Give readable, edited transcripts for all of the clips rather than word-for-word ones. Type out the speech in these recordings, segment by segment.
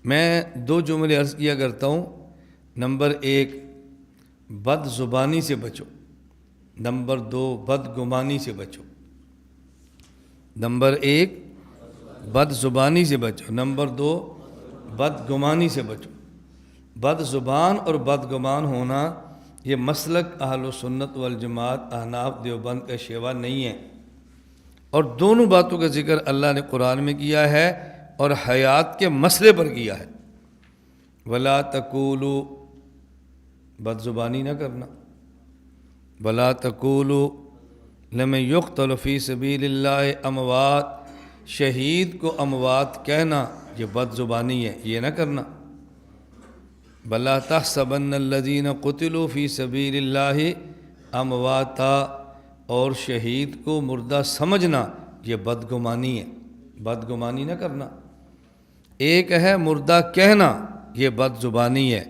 میں دو جملے عرض کیا کرتا ہوں۔ نمبر ایک، بد زبانی سے بچو۔ نمبر دو، بد گمانی سے بچو۔ نمبر ایک، بد زبانی سے بچو۔ نمبر دو، بد گمانی سے بچو۔ بد زبان اور بد گمان ہونا یہ مسلک اہل سنت والجماعت احناف دیوبند کا شیوا نہیں ہے، اور دونوں باتوں کا ذکر اللہ نے قرآن میں کیا ہے اور حیات کے مسئلے پر کیا ہے۔ ولا تقولوا، بد زبانی نہ کرنا۔ ولا تقولوا لمن یقتل فی سبیل اللہ اموات، شہید کو اموات کہنا یہ بد زبانی ہے، یہ نہ کرنا۔ بلا تحسبن الذین قتلوا فی سبیل اللہ امواتا، اور شہید کو مردہ سمجھنا یہ بدگمانی ہے، بدگمانی نہ کرنا۔ ایک ہے مردہ کہنا، یہ بد زبانی ہے،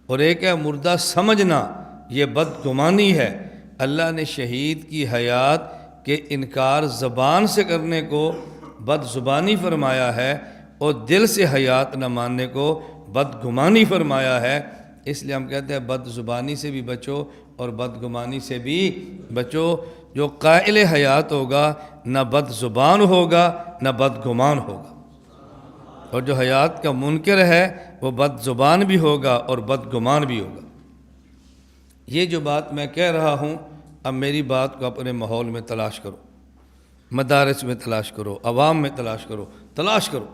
اور ایک ہے مردہ سمجھنا، یہ بدگمانی ہے۔ اللہ نے شہید کی حیات کے انکار زبان سے کرنے کو بد زبانی فرمایا ہے، اور دل سے حیات نہ ماننے کو بدگمانی فرمایا ہے۔ اس لیے ہم کہتے ہیں بد زبانی سے بھی بچو اور بدگمانی سے بھی بچو۔ جو قائل حیات ہوگا نہ بد زبان ہوگا نہ بدگمان ہوگا، اور جو حیات کا منکر ہے وہ بد زبان بھی ہوگا اور بدگمان بھی ہوگا۔ یہ جو بات میں کہہ رہا ہوں، اب میری بات کو اپنے ماحول میں تلاش کرو، مدارس میں تلاش کرو، عوام میں تلاش کرو، تلاش کرو۔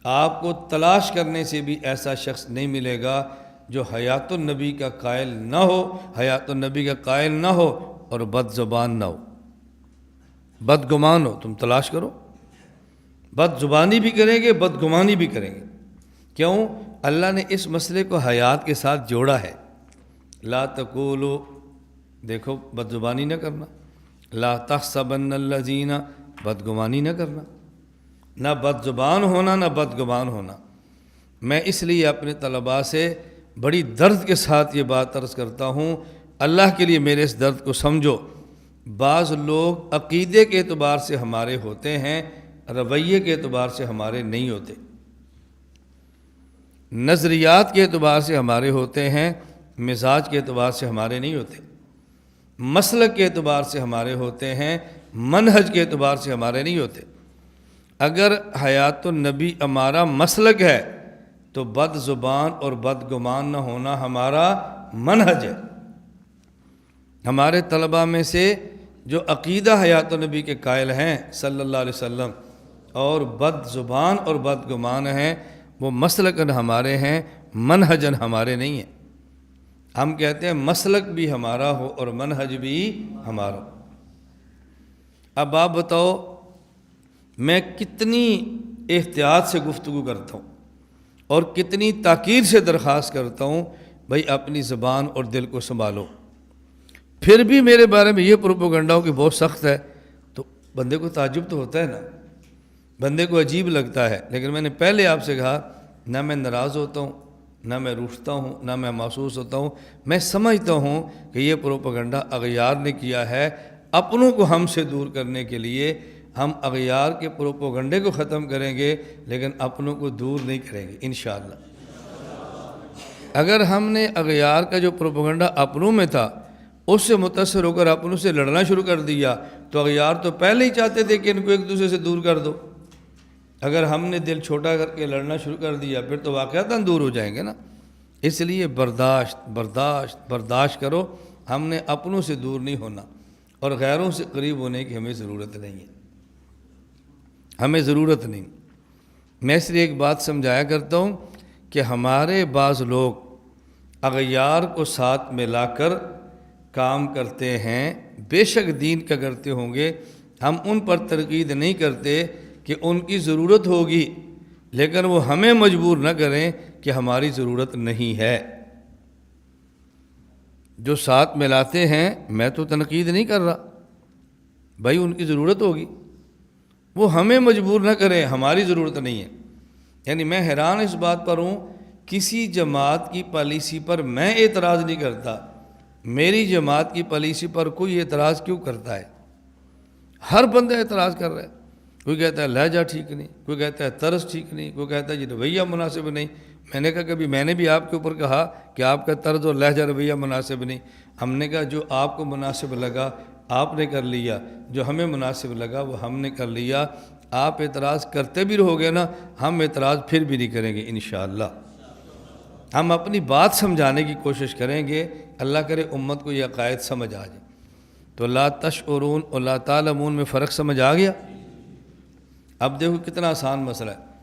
آپ کو تلاش کرنے سے بھی ایسا شخص نہیں ملے گا جو حیات النبی کا قائل نہ ہو، حیات النبی کا قائل نہ ہو اور بد زبان نہ ہو، بدگمان ہو۔ تم تلاش کرو، بد زبانی بھی کریں گے، بدگمانی بھی کریں گے۔ کیوں؟ اللہ نے اس مسئلے کو حیات کے ساتھ جوڑا ہے۔ لا تقولوا، دیکھو بد زبانی نہ کرنا، لا تحسبن الذین، بدگمانی نہ کرنا، نہ بد زبان ہونا نہ بدگمان ہونا۔ میں اس لیے اپنے طلباء سے بڑی درد کے ساتھ یہ بات عرض کرتا ہوں، اللہ کے لیے میرے اس درد کو سمجھو۔ بعض لوگ عقیدے کے اعتبار سے ہمارے ہوتے ہیں، رویے کے اعتبار سے ہمارے نہیں ہوتے، نظریات کے اعتبار سے ہمارے ہوتے ہیں، مزاج کے اعتبار سے ہمارے نہیں ہوتے، مسلک کے اعتبار سے ہمارے ہوتے ہیں، منہج کے اعتبار سے ہمارے نہیں ہوتے۔ اگر حیات النبی ہمارا مسلک ہے تو بد زبان اور بد گمان نہ ہونا ہمارا منہج ہے۔ ہمارے طلباء میں سے جو عقیدہ حیات النبی کے قائل ہیں صلی اللہ علیہ وسلم اور بد زبان اور بد گمان ہیں، وہ مسلکن ہمارے ہیں، منہجن ہمارے نہیں ہیں۔ ہم کہتے ہیں مسلک بھی ہمارا ہو اور منہج بھی ہمارا ہو۔ اب آپ بتاؤ، میں کتنی احتیاط سے گفتگو کرتا ہوں اور کتنی تاکید سے درخواست کرتا ہوں، بھائی اپنی زبان اور دل کو سنبھالو۔ پھر بھی میرے بارے میں یہ پروپیگنڈا ہو کہ بہت سخت ہے، تو بندے کو تعجب تو ہوتا ہے نا، بندے کو عجیب لگتا ہے۔ لیکن میں نے پہلے آپ سے کہا، نہ میں ناراض ہوتا ہوں، نہ میں روٹھتا ہوں، نہ میں محسوس ہوتا ہوں۔ میں سمجھتا ہوں کہ یہ پروپیگنڈا اغیار نے کیا ہے اپنوں کو ہم سے دور کرنے کے لیے۔ ہم اغیار کے پروپیگنڈے کو ختم کریں گے لیکن اپنوں کو دور نہیں کریں گے انشاءاللہ۔ اگر ہم نے اغیار کا جو پروپیگنڈا اپنوں میں تھا اس سے متاثر ہو کر اپنوں سے لڑنا شروع کر دیا، تو اغیار تو پہلے ہی چاہتے تھے کہ ان کو ایک دوسرے سے دور کر دو۔ اگر ہم نے دل چھوٹا کر کے لڑنا شروع کر دیا پھر تو واقعتاً دور ہو جائیں گے نا۔ اس لیے برداشت کرو۔ ہم نے اپنوں سے دور نہیں ہونا اور غیروں سے قریب ہونے کی ہمیں ضرورت نہیں ہے، ہمیں ضرورت نہیں۔ میں اس لیے ایک بات سمجھایا کرتا ہوں کہ ہمارے بعض لوگ اغیار کو ساتھ میں لا کر کام کرتے ہیں، بے شک دین کا کرتے ہوں گے، ہم ان پر تنقید نہیں کرتے کہ ان کی ضرورت ہوگی، لیکن وہ ہمیں مجبور نہ کریں کہ ہماری ضرورت نہیں ہے۔ جو ساتھ ملاتے ہیں، میں تو تنقید نہیں کر رہا، بھائی ان کی ضرورت ہوگی، وہ ہمیں مجبور نہ کریں، ہماری ضرورت نہیں ہے۔ یعنی میں حیران اس بات پر ہوں، کسی جماعت کی پالیسی پر میں اعتراض نہیں کرتا، میری جماعت کی پالیسی پر کوئی اعتراض کیوں کرتا ہے؟ ہر بندہ اعتراض کر رہا ہے۔ کوئی کہتا ہے لہجہ ٹھیک نہیں، کوئی کہتا ہے طرز ٹھیک نہیں، کوئی کہتا ہے یہ رویہ مناسب نہیں۔ میں نے کہا کبھی میں نے بھی آپ کے اوپر کہا کہ آپ کا طرز اور لہجہ رویہ مناسب نہیں؟ ہم نے کہا جو آپ کو مناسب لگا آپ نے کر لیا، جو ہمیں مناسب لگا وہ ہم نے کر لیا۔ آپ اعتراض کرتے بھی رہو گے نا، ہم اعتراض پھر بھی نہیں کریں گے انشاءاللہ۔ ہم اپنی بات سمجھانے کی کوشش کریں گے، اللہ کرے امت کو یہ عقائد سمجھ آ جائے۔ تو لا تشعرون اور لا تعلمون میں فرق سمجھ آ گیا؟ اب دیکھو کتنا آسان مسئلہ ہے۔